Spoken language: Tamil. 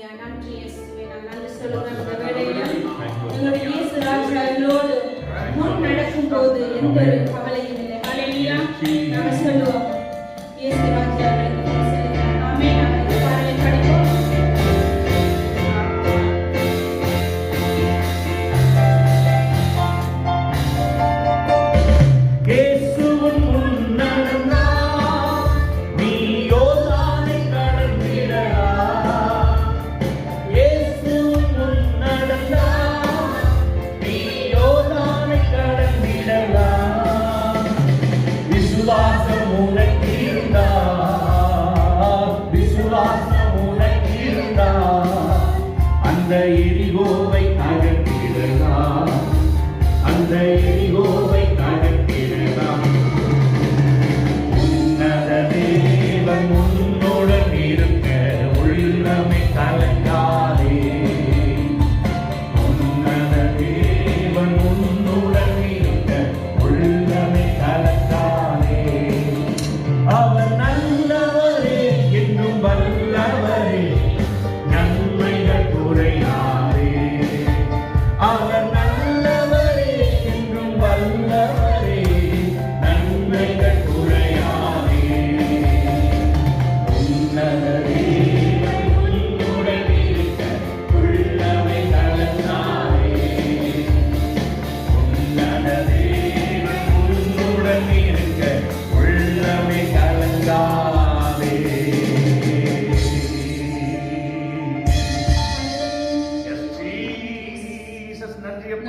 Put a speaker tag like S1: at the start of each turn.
S1: ஹalleluya. நன்றி இயேசுவே. நான் நன்றி சொல்லுகிறேன் இந்த வேளையில எங்களுடைய இயேசு ராஜா எங்களோடு முன் நடக்கும்போது எந்த ஒரு கவலையும் இல்லை. ஹalleluya. நாம சொல்லுவோம் இயேசு ராஜா எங்களுக்கு செல்கிறார். ஆமென். நாம இந்த பாடலை படிப்போம்.
S2: அந்த எரிகோவை அகற்றிடலாம், அந்த எரிகோவை அகற்றிடலாம். உன்னத தேவன் உன்னுடன் இருக்க உள்ளமை கலங்கா